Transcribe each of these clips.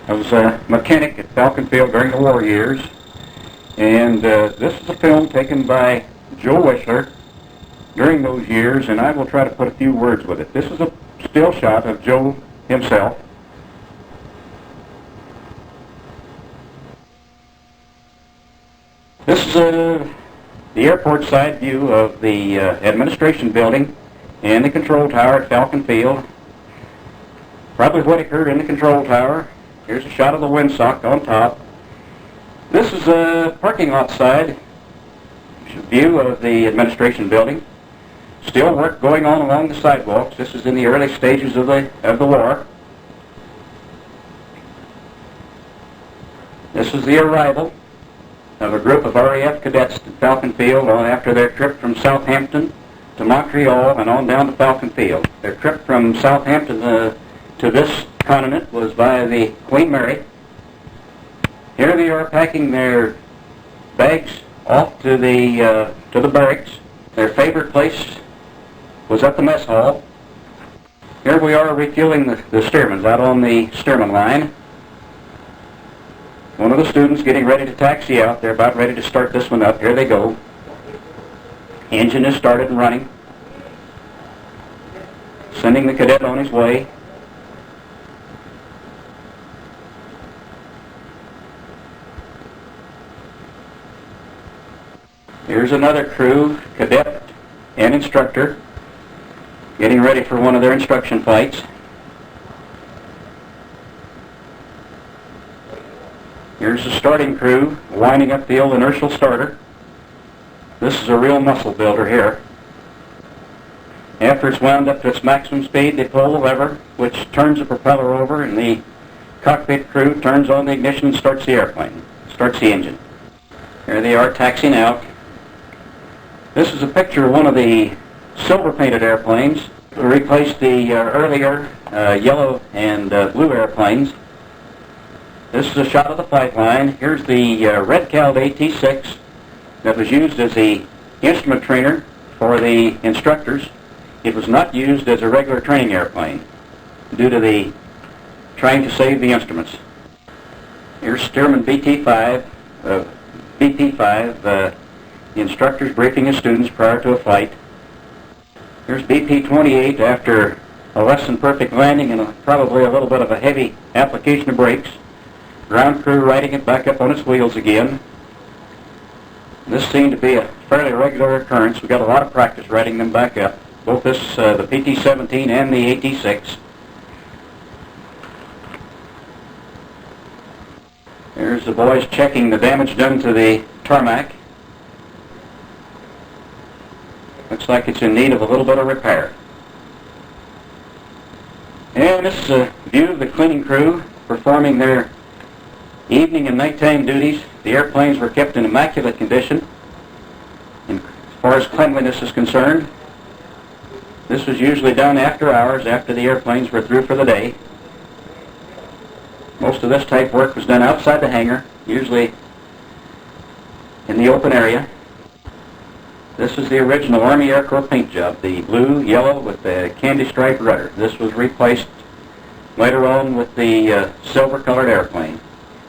I was a mechanic at Falcon Field during the war years, and this is a film taken by Joe Wischler during those years, and I will try to put a few words with it. This is a still shot of Joe himself. This is the airport side view of the administration building and the control tower at Falcon Field. Probably what occurred in the control tower. Here's a shot of the windsock on top. This is a parking lot side view of the administration building. Still work going on along the sidewalks. This is in the early stages of the war. This is the arrival of a group of RAF cadets at Falcon Field after their trip from Southampton to Montreal and on down to Falcon Field. Their trip from Southampton to this continent was by the Queen Mary. Here they are packing their bags off to the barracks. Their favorite place was at the mess hall. Here we are refueling the Stearmans out on the Stearman line. One of the students getting ready to taxi out. They're about ready to start this one up. Here they go. Engine is started and running. Sending the cadet on his way. Here's another crew, cadet and instructor, getting ready for one of their instruction flights. Here's the starting crew winding up the old inertial starter. This is a real muscle builder here. After it's wound up to its maximum speed, they pull the lever, which turns the propeller over, and the cockpit crew turns on the ignition and starts the airplane, starts the engine. Here they are taxiing out. This is a picture of one of the silver-painted airplanes. We replaced the earlier yellow and blue airplanes. This is a shot of the flight line. Here's the red-cowled AT-6 that was used as the instrument trainer for the instructors. It was not used as a regular training airplane due to the trying to save the instruments. Here's Stearman BP-5, the instructors briefing his students prior to a flight. Here's BP-28 after a less than perfect landing and probably a little bit of a heavy application of brakes. Ground crew riding it back up on its wheels again. This seemed to be a fairly regular occurrence. We got a lot of practice riding them back up, both the PT-17 and the AT-6. There's the boys checking the damage done to the tarmac. Looks like it's in need of a little bit of repair. And this is a view of the cleaning crew performing their evening and nighttime duties. The airplanes were kept in immaculate condition as far as cleanliness is concerned. This was usually done after hours, after the airplanes were through for the day. Most of this type work was done outside the hangar, usually in the open area. This is the original Army Air Corps paint job, the blue, yellow with the candy stripe rudder. This was replaced later on with the silver-colored airplane.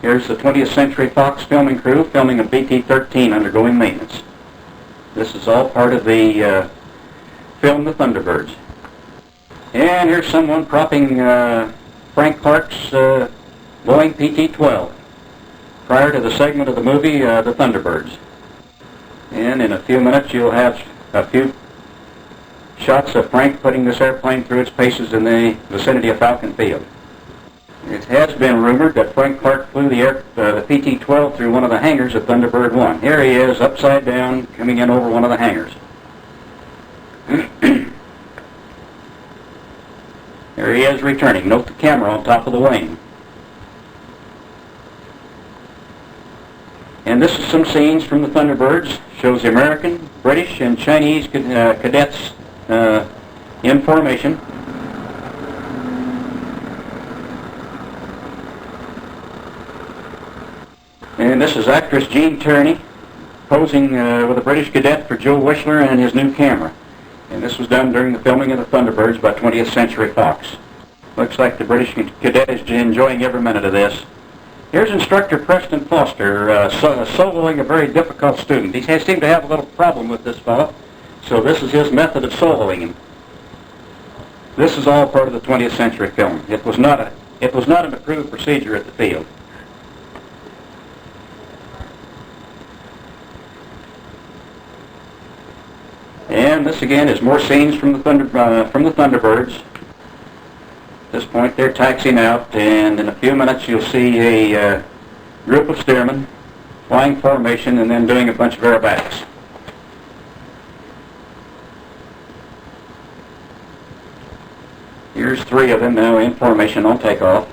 Here's the 20th Century Fox filming crew filming a BT-13 undergoing maintenance. This is all part of the film The Thunderbirds. And here's someone propping Frank Clark's Boeing PT-12 prior to the segment of the movie The Thunderbirds. And in a few minutes you'll have a few shots of Frank putting this airplane through its paces in the vicinity of Falcon Field. It has been rumored that Frank Clark flew the PT-12 through one of the hangars at Thunderbird 1. Here he is, upside down, coming in over one of the hangars. There he is returning. Note the camera on top of the wing. And this is some scenes from the Thunderbirds. Shows the American, British, and Chinese cadets in formation. And this is actress Jean Tierney posing with a British cadet for Joe Wischler and his new camera. And this was done during the filming of the Thunderbirds by 20th Century Fox. Looks like the British cadet is enjoying every minute of this. Here's Instructor Preston Foster soloing a very difficult student. He seemed to have a little problem with this fellow, so this is his method of soloing him. This is all part of the 20th century film. It was not an approved procedure at the field. And this again is more scenes from the Thunderbirds. At this point they're taxiing out, and in a few minutes you'll see a group of steermen flying formation and then doing a bunch of aerobatics. Here's 3 of them now in formation on takeoff.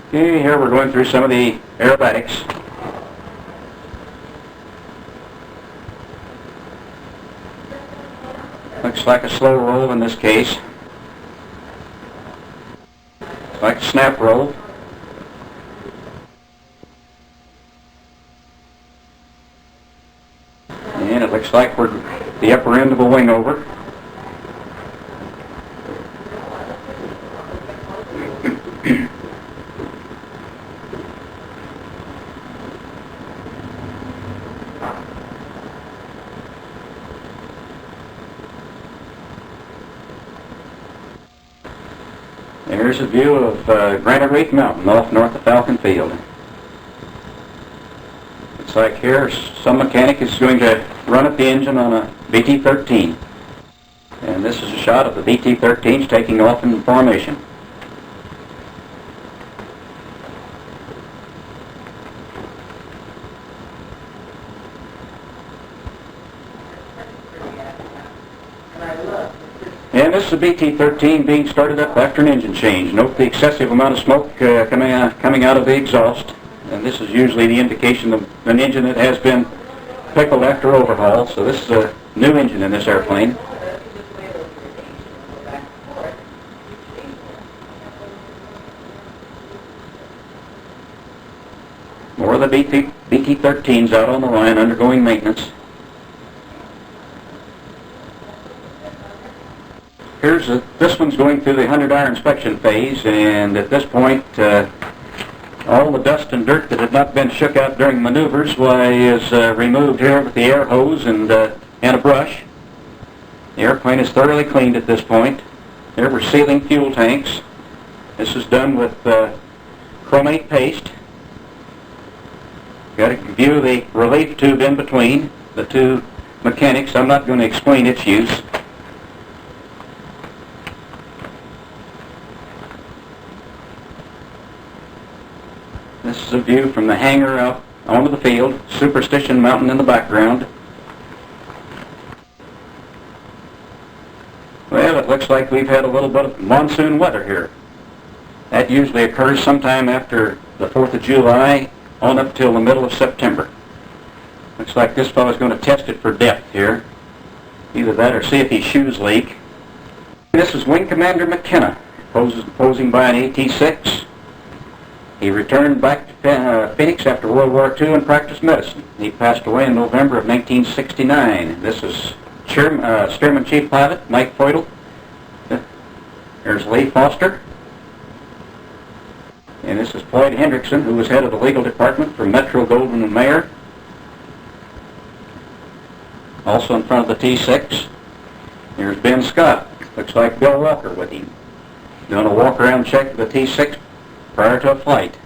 Okay, here we're going through some of the aerobatics. Looks like a slow roll in this case. It's like a snap roll. And it looks like we're the upper end of a wing over. Here's a view of Granite Reef Mountain off north of Falcon Field. It's like here some mechanic is going to run up the engine on a BT-13. And this is a shot of the BT-13s taking off in formation. And this is a BT-13 being started up after an engine change. Note the excessive amount of smoke coming out of the exhaust. And this is usually the indication of an engine that has been pickled after overhaul. So this is a new engine in this airplane. More of the BT-13s out on the line undergoing maintenance. This one's going through the 100-hour inspection phase, and at this point, all the dust and dirt that had not been shook out during maneuvers is removed here with the air hose and a brush. The airplane is thoroughly cleaned at this point. Here we're sealing fuel tanks. This is done with chromate paste. Got a view of the relief tube in between the 2 mechanics. I'm not going to explain its use. This is a view from the hangar out onto the field, Superstition Mountain in the background. Well, it looks like we've had a little bit of monsoon weather here. That usually occurs sometime after the 4th of July on up till the middle of September. Looks like this fellow's going to test it for depth here. Either that or see if his shoes leak. This is Wing Commander McKenna, posing by an AT-6. He returned back to Phoenix after World War II and practiced medicine. He passed away in November of 1969. This is Steerman Chief Pilot Mike Feudal. There's Lee Foster. And this is Floyd Hendrickson, who was head of the legal department for Metro Goldwyn and Mayer. Also in front of the T-6. Here's Ben Scott. Looks like Bill Walker with him. Doing a walk-around check of the T-6 prior to a flight.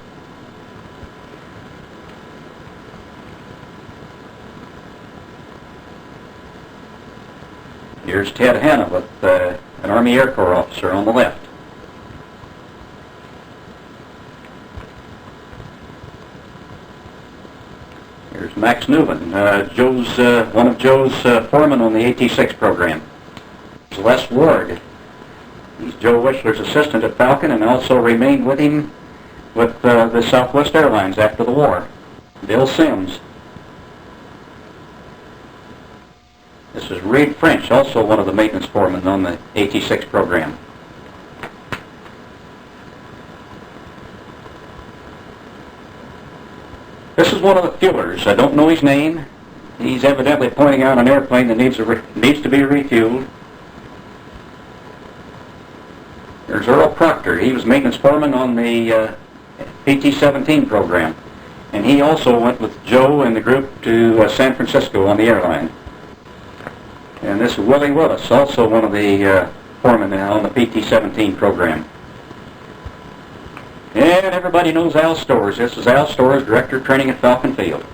Here's Ted Hanna with an Army Air Corps officer on the left. Here's Max Newman, one of Joe's foremen on the AT-6 program. Here's Les Ward. He's Joe Wischler's assistant at Falcon and also remained with him with the Southwest Airlines after the war. Bill Sims. This is Reed French, also one of the maintenance foremen on the AT-6 program. This This is one of the fuelers. I don't know his name. He's evidently pointing out an airplane that needs to be refueled. There's Earl Proctor. He was maintenance foreman on the PT-17 program. And he also went with Joe and the group to San Francisco on the airline. And this is Willie Willis, also one of the foremen on the PT-17 program. And everybody knows Al Storrs. This is Al Storrs, Director of Training at Falcon Field.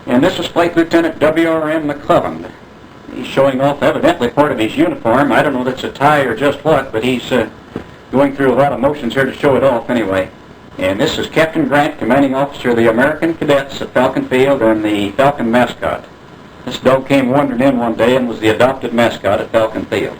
And this is Flight Lieutenant W.R.M. McClelland. He's showing off evidently part of his uniform. I don't know if it's a tie or just what, but he's going through a lot of motions here to show it off anyway. And this is Captain Grant, Commanding Officer of the American Cadets at Falcon Field and the Falcon mascot. This dog came wandering in one day and was the adopted mascot at Falcon Field.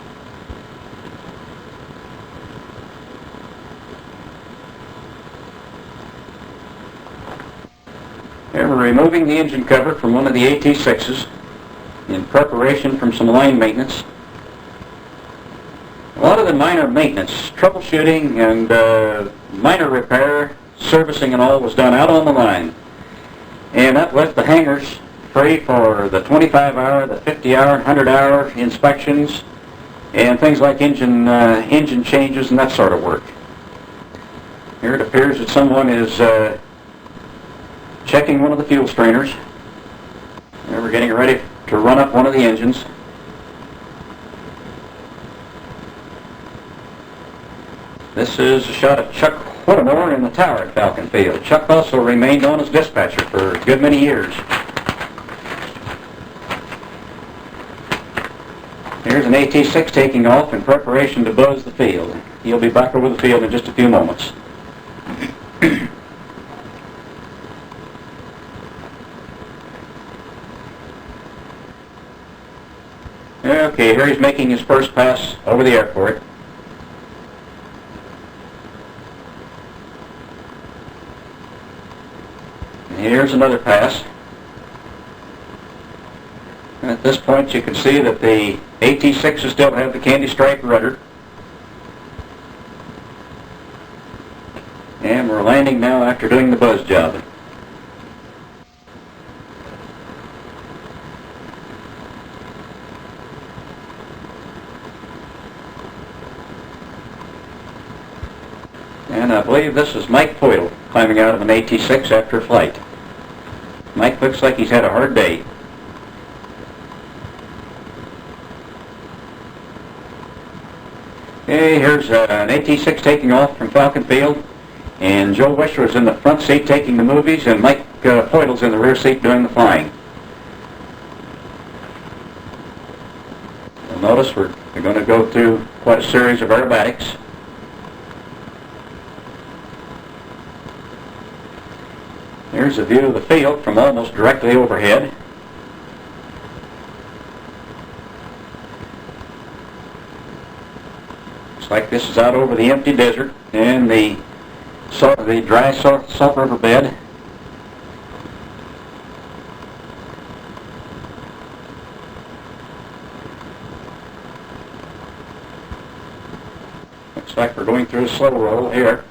Here we're removing the engine cover from one of the AT-6s in preparation for some line maintenance. A lot of the minor maintenance, troubleshooting and minor repair, servicing and all was done out on the line. And that left the hangars free for the 25-hour, the 50-hour, 100-hour inspections and things like engine changes and that sort of work. Here it appears that someone is checking one of the fuel strainers. And we're getting ready to run up one of the engines. This is a shot of Chuck Whittemore in the tower at Falcon Field. Chuck also remained on as dispatcher for a good many years. Here's an AT-6 taking off in preparation to buzz the field. He'll be back over the field in just a few moments. Okay, here he's making his first pass over the airport. And here's another pass. And at this point you can see that the AT-6s still have the candy stripe rudder. And we're landing now after doing the buzz job. And I believe this is Mike Poyle climbing out of an AT-6 after a flight. Mike looks like he's had a hard day. Okay, here's an AT-6 taking off from Falcon Field, and Joe Wischler is in the front seat taking the movies, and Mike Poyle's in the rear seat doing the flying. You'll notice we're going to go through quite a series of aerobatics. Here's a view of the field from almost directly overhead. Looks like this is out over the empty desert and the dry Salt River bed. Looks like we're going through a slow roll here.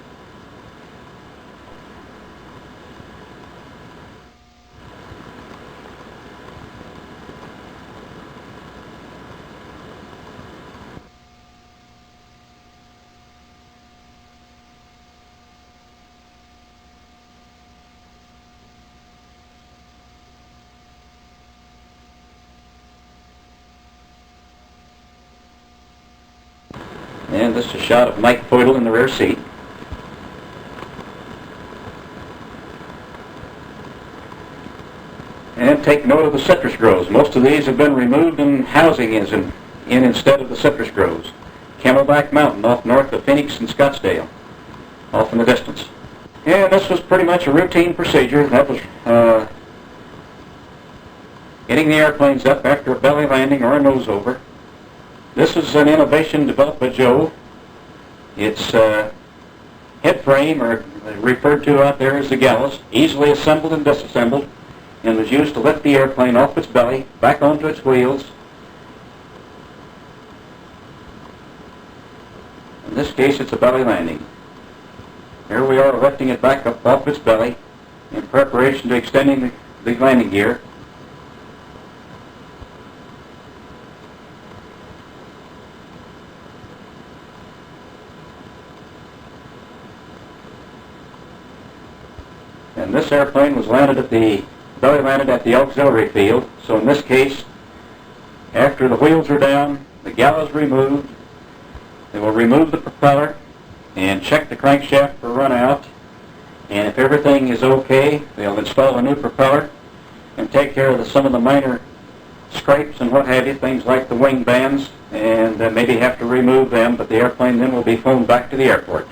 And this is a shot of Mike Poyle in the rear seat. And take note of the citrus groves. Most of these have been removed and housing is in instead of the citrus groves. Camelback Mountain off north of Phoenix and Scottsdale, off in the distance. And this was pretty much a routine procedure. That was getting the airplanes up after a belly landing or a nose over. This is an innovation developed by Joe. It's head frame, or referred to out there as the gallows, easily assembled and disassembled, and was used to lift the airplane off its belly, back onto its wheels. In this case, it's a belly landing. Here we are lifting it back up off its belly in preparation to extending the landing gear. And this airplane was belly landed at the auxiliary field. So in this case, after the wheels are down, the gallows removed, they will remove the propeller and check the crankshaft for run out. And if everything is okay, they'll install a new propeller and take care of some of the minor scrapes and what have you, things like the wing bands, and maybe have to remove them, but the airplane then will be flown back to the airport.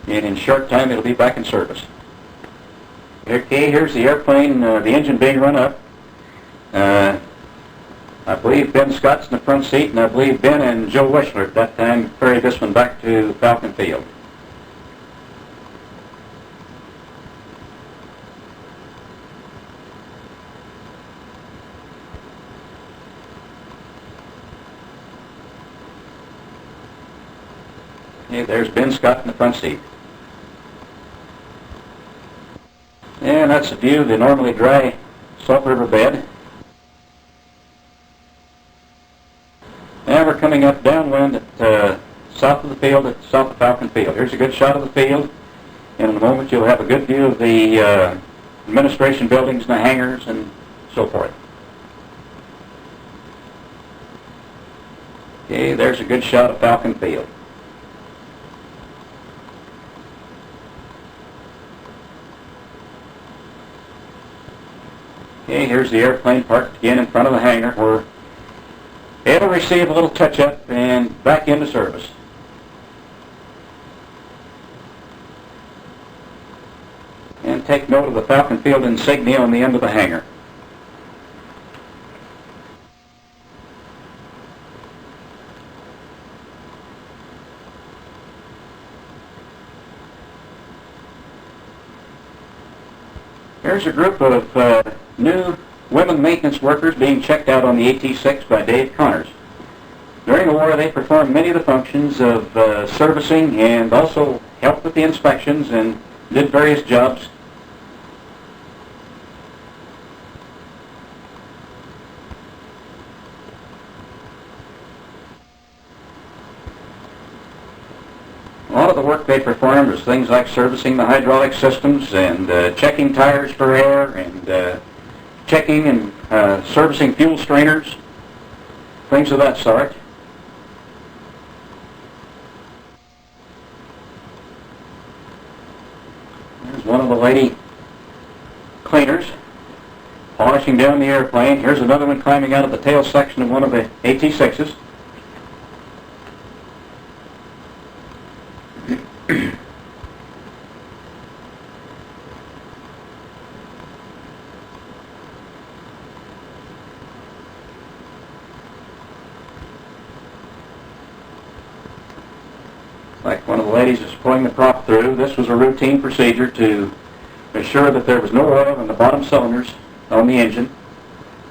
And in short time, it'll be back in service. Okay, here's the airplane, the engine being run up. I believe Ben Scott's in the front seat, and I believe Ben and Joe Wischler at that time ferried this one back to Falcon Field. Okay, there's Ben Scott in the front seat. And that's a view of the normally dry Salt River bed. And we're coming up downwind at south of the field, at south of Falcon Field. Here's a good shot of the field. And in a moment you'll have a good view of the administration buildings and the hangars and so forth. Okay, there's a good shot of Falcon Field. Okay, here's the airplane parked again in front of the hangar where it'll receive a little touch-up and back into service. And take note of the Falcon Field insignia on the end of the hangar. Here's a group of new women maintenance workers being checked out on the AT-6 by Dave Connors. During the war, they performed many of the functions of servicing and also helped with the inspections and did various jobs. A lot of the work they performed was things like servicing the hydraulic systems and checking tires for air and checking and servicing fuel strainers, things of that sort. There's one of the lady cleaners polishing down the airplane. Here's another one climbing out of the tail section of one of the AT-6s. Like one of the ladies is pulling the prop through. This was a routine procedure to assure that there was no oil in the bottom cylinders on the engine,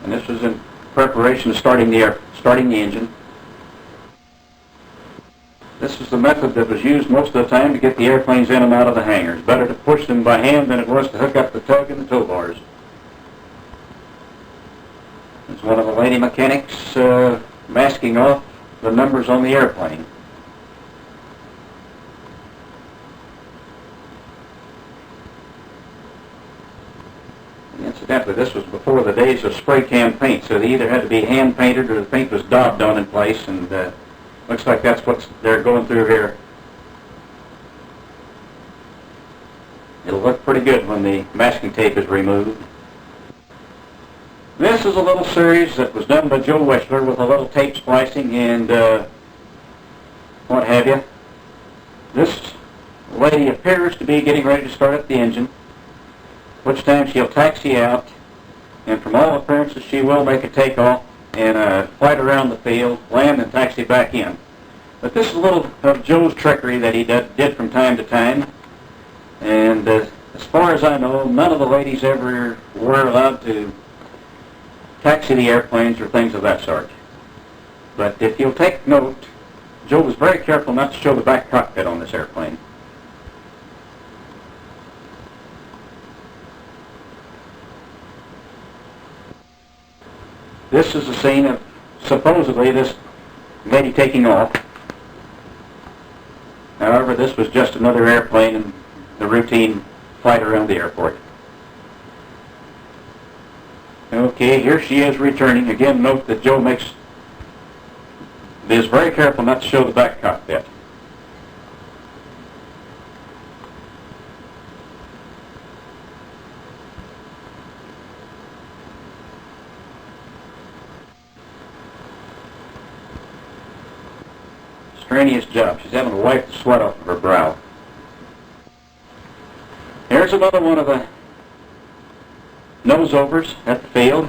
and this was in preparation of starting the engine. This is the method that was used most of the time to get the airplanes in and out of the hangars. Better to push them by hand than it was to hook up the tug and the tow bars. It's one of the lady mechanics masking off the numbers on the airplane. Incidentally, this was before the days of spray can paint, so they either had to be hand painted or the paint was daubed on in place, and looks like that's what they're going through here. It'll look pretty good when the masking tape is removed. This is a little series that was done by Joe Wischler with a little tape splicing and what have you. This lady appears to be getting ready to start up the engine, which time she'll taxi out, and from all appearances she will make a takeoff and flight around the field, land and taxi back in. But this is a little of Joe's trickery that he did from time to time, and as far as I know, none of the ladies ever were allowed to taxi the airplanes or things of that sort. But if you'll take note, Joe was very careful not to show the back cockpit on this airplane. This is the scene of supposedly this lady taking off. However, this was just another airplane in the routine flight around the airport. Okay, here she is returning. Again, note that Joe is very careful not to show the back cockpit. Strenuous job. She's having to wipe the sweat off of her brow. Here's another one of the nose-overs at the field.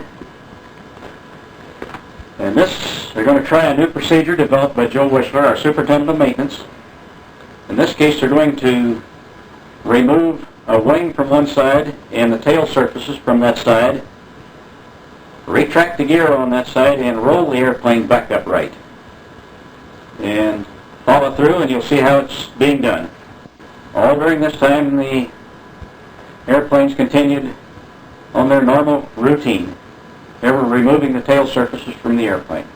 And this, they're going to try a new procedure developed by Joe Wischler, our superintendent of maintenance. In this case, they're going to remove a wing from one side and the tail surfaces from that side, retract the gear on that side, and roll the airplane back upright. And follow through, and you'll see how it's being done. All during this time, the airplanes continued on their normal routine. They were removing the tail surfaces from the airplane.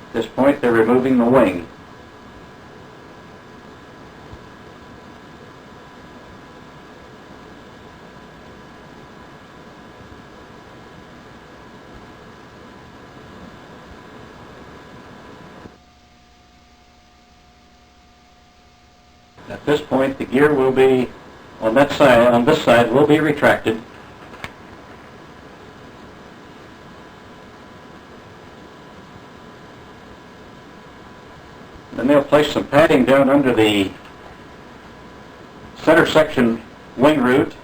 At this point, they're removing the wing. At this point, the gear will be on this side will be retracted. Then they'll place some padding down under the center section wing root,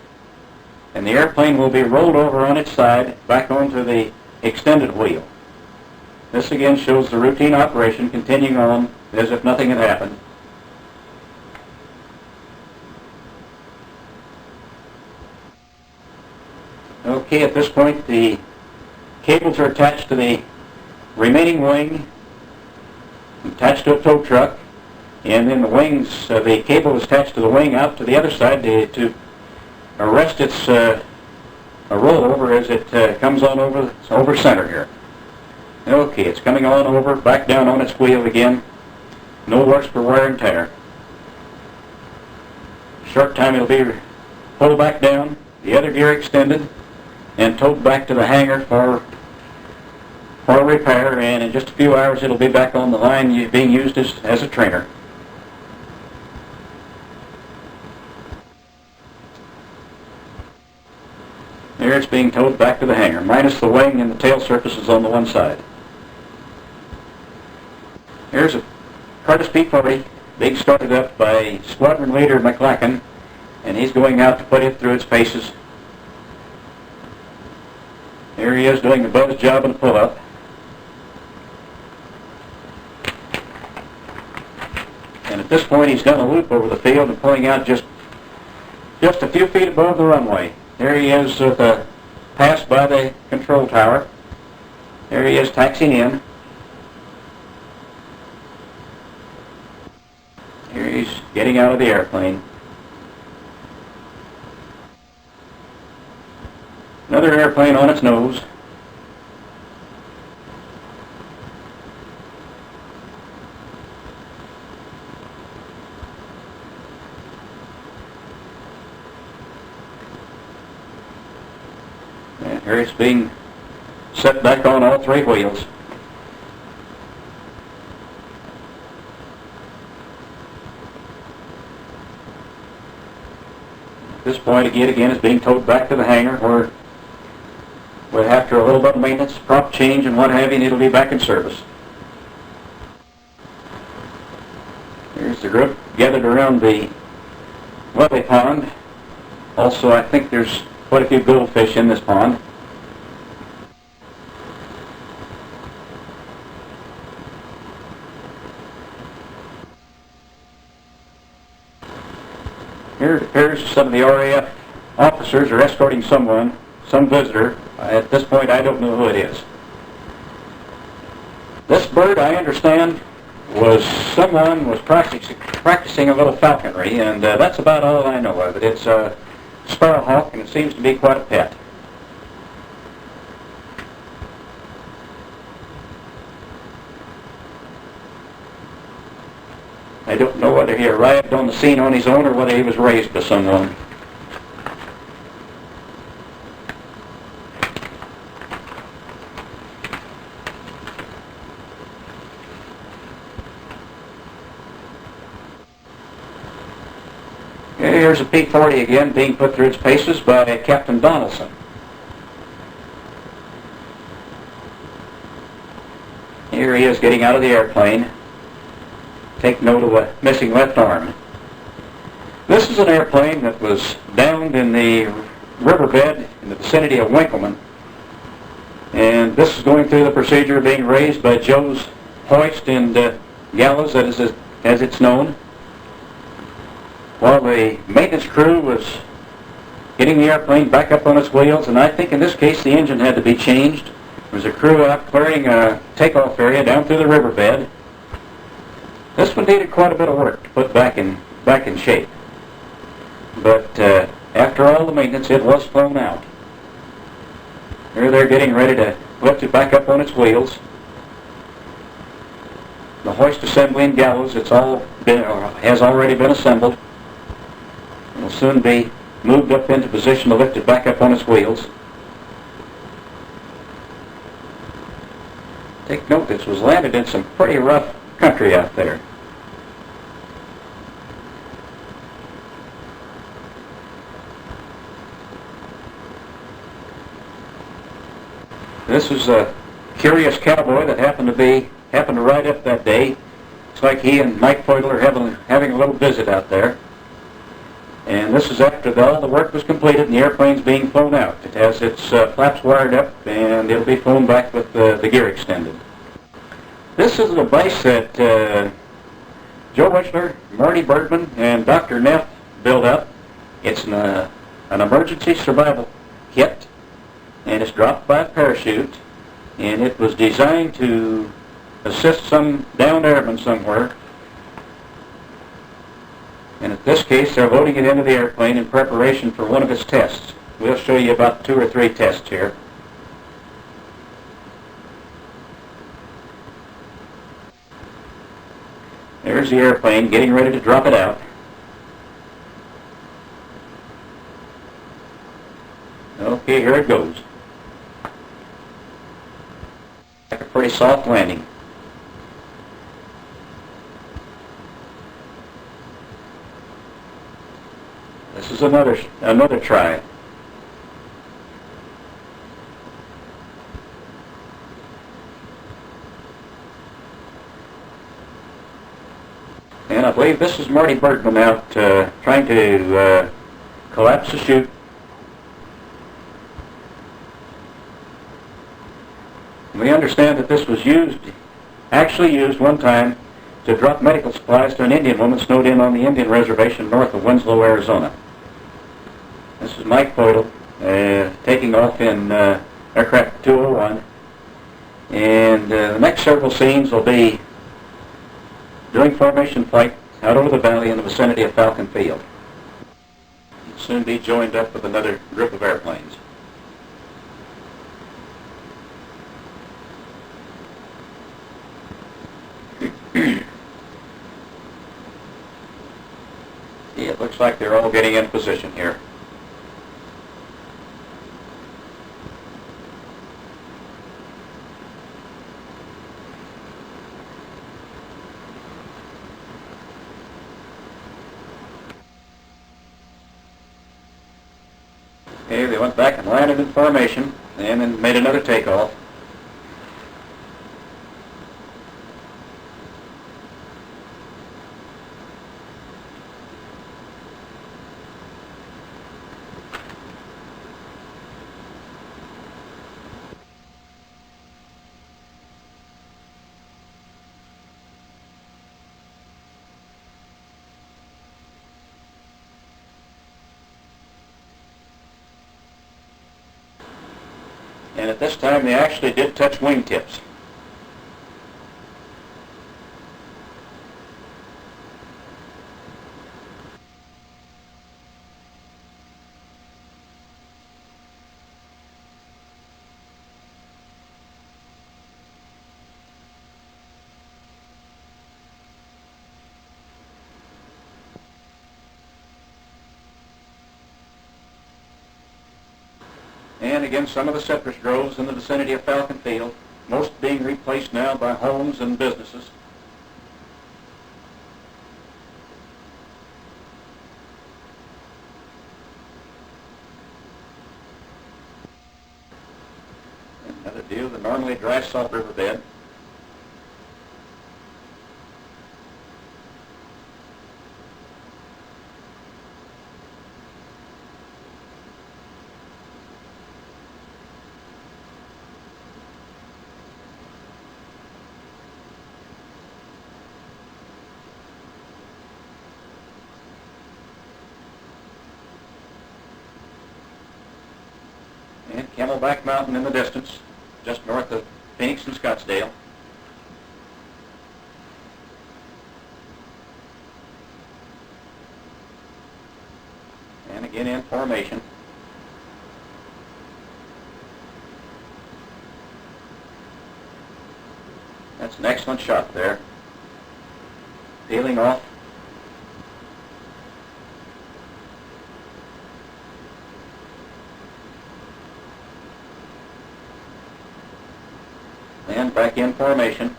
and the airplane will be rolled over on its side back onto the extended wheel. This again shows the routine operation continuing on as if nothing had happened. Okay, at this point the cables are attached to the remaining wing, attached to a tow truck, and then the wings, the cable is attached to the wing out to the other side to arrest its rollover as it comes on over center here. Okay, it's coming on over, back down on its wheel again. No worse for wear and tear. Short time it'll be pulled back down, the other gear extended, and towed back to the hangar for repair, and in just a few hours it'll be back on the line being used as a trainer. There it's being towed back to the hangar, minus the wing and the tail surfaces on the one side. Here's a Curtis P-40, being started up by Squadron Leader McLaughlin, and he's going out to put it through its paces. Here he is doing the buzz job and pull-up. And at this point he's done a loop over the field and pulling out just a few feet above the runway. Here he is with a pass by the control tower. Here he is taxiing in. Here he's getting out of the airplane. Another airplane on its nose. And here it's being set back on all three wheels. At this point again it's being towed back to the hangar where after a little bit of maintenance, prop change and what have you, and it'll be back in service. Here's the group gathered around the lily pond. Also, I think there's quite a few goldfish in this pond. Here it appears some of the RAF officers are escorting some visitor. At this point, I don't know who it is. This bird, I understand, was someone was practicing a little falconry, and that's about all I know of it. It's a sparrowhawk, and it seems to be quite a pet. I don't know whether he arrived on the scene on his own or whether he was raised by someone. Here's a P-40 again being put through its paces by Captain Donaldson. Here he is getting out of the airplane. Take note of a missing left arm. This is an airplane that was downed in the riverbed in the vicinity of Winkleman. And this is going through the procedure of being raised by Joe's hoist and gallows, as it's known, while the maintenance crew was getting the airplane back up on its wheels. And I think in this case the engine had to be changed. There was a crew out clearing a takeoff area down through the riverbed. This one needed quite a bit of work to put back in shape. But after all the maintenance, it was flown out. Here they're getting ready to lift it back up on its wheels. The hoist assembly and gallows, has already been assembled. It will soon be moved up into position to lift it back up on its wheels. Take note, this was landed in some pretty rough country out there. This is a curious cowboy that happened to ride up that day. It's like he and Mike Feudler are having a little visit out there. And this is after all the work was completed and the airplane's being flown out. It has its flaps wired up, and it'll be flown back with the gear extended. This is a device that Joe Wischler, Marty Bergman, and Dr. Neff built up. It's an emergency survival kit, and it's dropped by a parachute, and it was designed to assist some downed airman somewhere. And in this case, they're loading it into the airplane in preparation for one of its tests. We'll show you about 2 or 3 tests here. There's the airplane getting ready to drop it out. Okay, here it goes. A pretty soft landing. This is another try. And I believe this is Marty Bergman out trying to collapse the chute. We understand that this was actually used one time to drop medical supplies to an Indian woman snowed in on the Indian reservation north of Winslow, Arizona. This is Mike Feudle taking off in aircraft 201. And the next several scenes will be during formation flight out over the valley in the vicinity of Falcon Field. It'll soon be joined up with another group of airplanes. It looks like they're all getting in position here. Okay, they went back and landed in formation and then made another takeoff. And at this time they actually did touch wingtips. And again, some of the citrus groves in the vicinity of Falcon Field, most being replaced now by homes and businesses. Another view of the normally dry salt riverbed. And Camelback Mountain in the distance, just north of Phoenix and Scottsdale. And again in formation. That's an excellent shot there. Peeling off. And back in formation.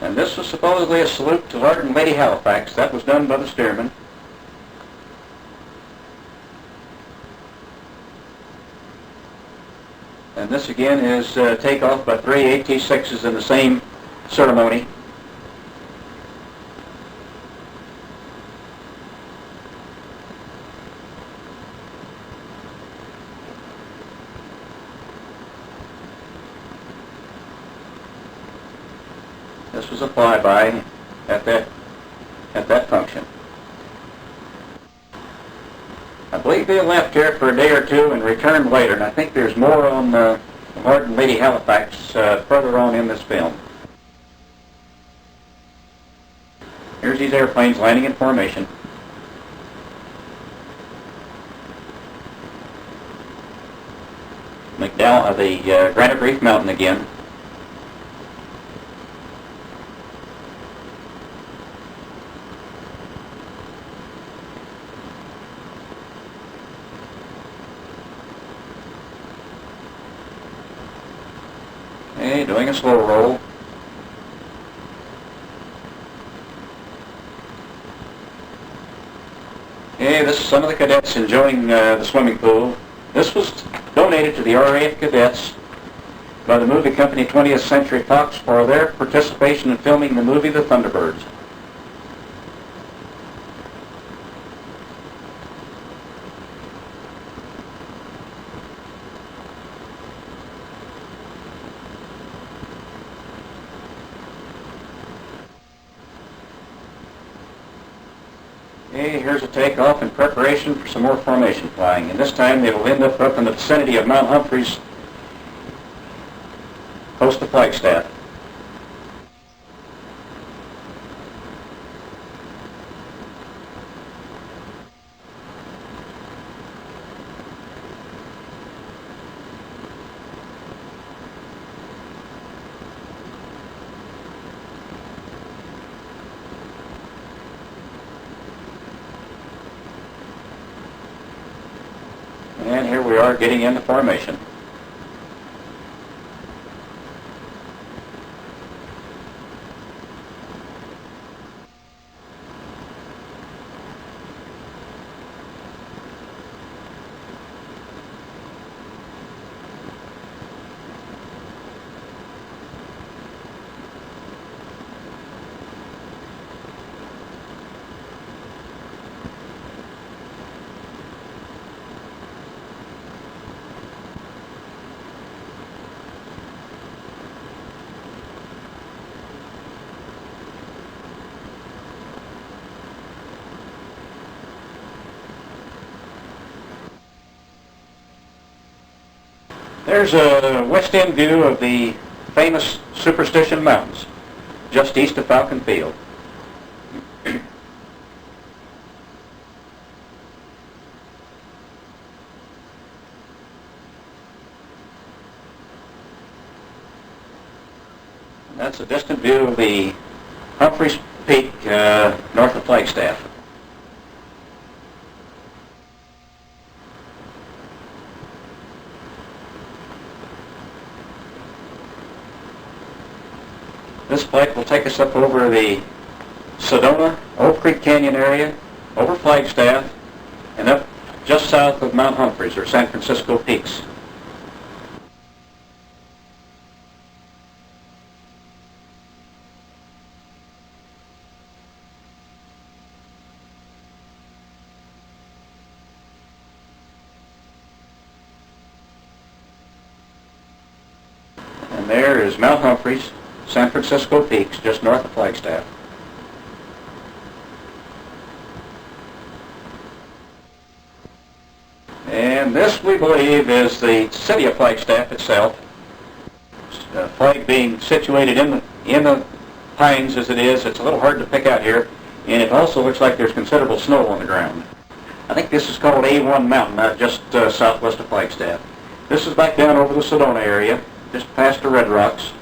And this was supposedly a salute to Lord and Lady Halifax. That was done by the steerman. And this again is takeoff by 3 AT-6s in the same ceremony. This was a flyby at that function. I believe they left here for a day or two and returned later, and I think there's more on Lord and Lady Halifax further on in this film. Here's these airplanes landing in formation. McDowell, the Granite Reef Mountain again. Okay, doing a slow roll. Okay, this is some of the cadets enjoying the swimming pool. This was donated to the RAF cadets by the movie company 20th Century Fox for their participation in filming the movie The Thunderbirds. Okay, here's a takeoff in preparation for some more formation flying, and this time they will end up in the vicinity of Mount Humphreys, close to Flagstaff. And here we are getting into formation. There's a west end view of the famous Superstition Mountains, just east of Falcon Field. That's a distant view of the Humphreys Peak north of Flagstaff. This flight will take us up over the Sedona, Oak Creek Canyon area, over Flagstaff, and up just south of Mount Humphreys, or San Francisco Peaks. And there is Mount Humphreys, San Francisco Peaks, just north of Flagstaff. And this, we believe, is the city of Flagstaff itself. Flag being situated in the pines as it is, it's a little hard to pick out here, and it also looks like there's considerable snow on the ground. I think this is called A1 Mountain, just southwest of Flagstaff. This is back down over the Sedona area, just past the Red Rocks.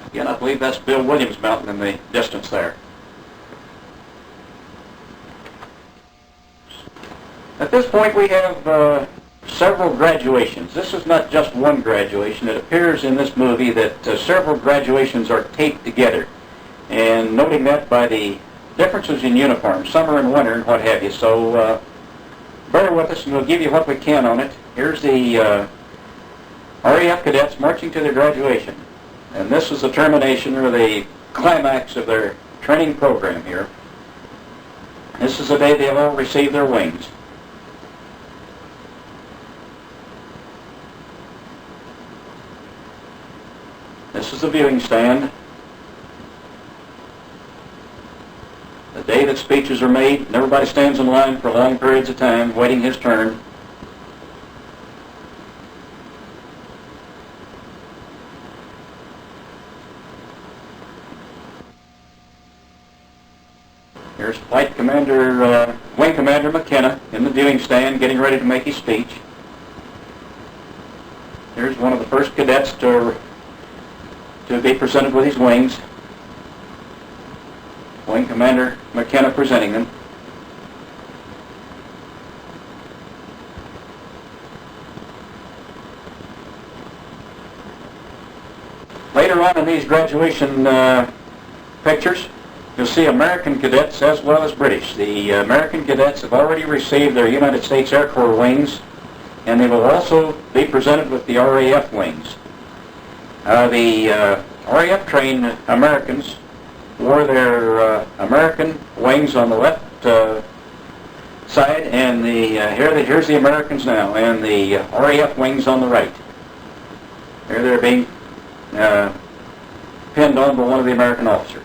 Again, I believe that's Bill Williams Mountain in the distance there. At this point, we have several graduations. This is not just one graduation. It appears in this movie that several graduations are taped together, and noting that by the differences in uniforms, summer and winter and what have you. So bear with us and we'll give you what we can on it. Here's the RAF cadets marching to their graduation. And this is the termination or the climax of their training program here. This is the day they'll all receive their wings. This is the viewing stand. The day that speeches are made, and everybody stands in line for long periods of time, waiting his turn. Here's Flight Commander, Wing Commander McKenna in the viewing stand getting ready to make his speech. Here's one of the first cadets to be presented with his wings. Wing Commander McKenna presenting them. Later on in these graduation pictures, you'll see American cadets as well as British. The American cadets have already received their United States Air Corps wings, and they will also be presented with the RAF wings. The RAF trained Americans wore their American wings on the left side, and here's the Americans now, and the RAF wings on the right. Here they're being pinned on by one of the American officers.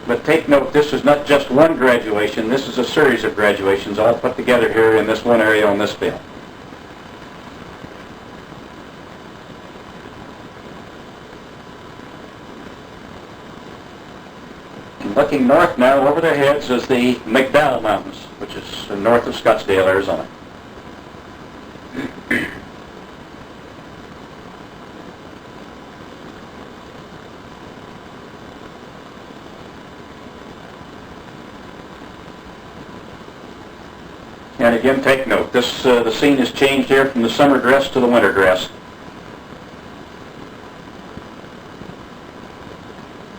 But take note, this is not just one graduation, this is a series of graduations all put together here in this one area on this film. And looking north now, over their heads is the McDowell Mountains, which is north of Scottsdale, Arizona. And again, take note, this the scene has changed here from the summer dress to the winter dress.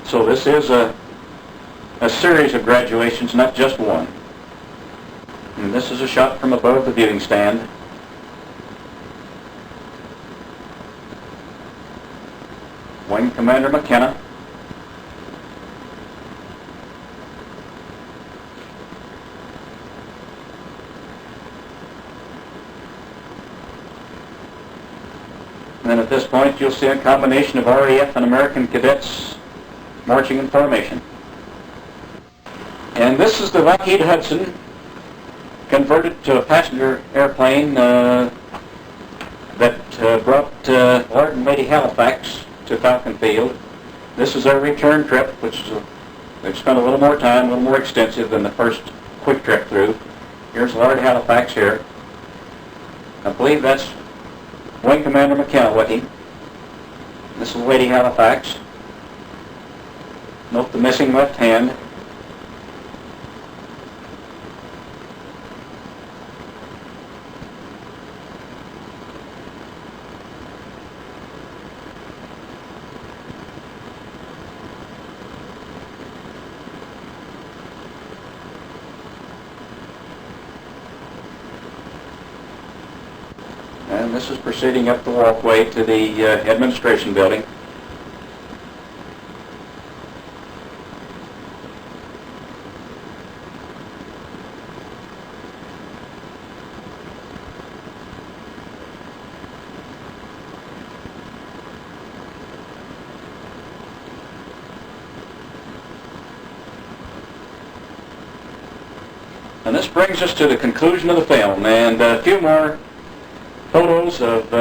So this is a series of graduations, not just one. And this is a shot from above the viewing stand. Wing Commander McKenna. And then at this point, you'll see a combination of RAF and American cadets marching in formation. And this is the Lockheed Hudson converted to a passenger airplane that brought Lord and Lady Halifax to Falcon Field. This is their return trip, which is they've spent a little more time, a little more extensive than the first quick trip through. Here's Lord Halifax here. I believe that's Wing Commander McKenna Whitty. This is Lady Halifax. Note the missing left hand. And this is proceeding up the walkway to the administration building. And this brings us to the conclusion of the film, and a few more photos of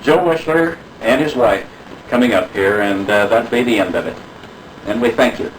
Joe Wischler and his wife coming up here, and that'll be the end of it. And we thank you.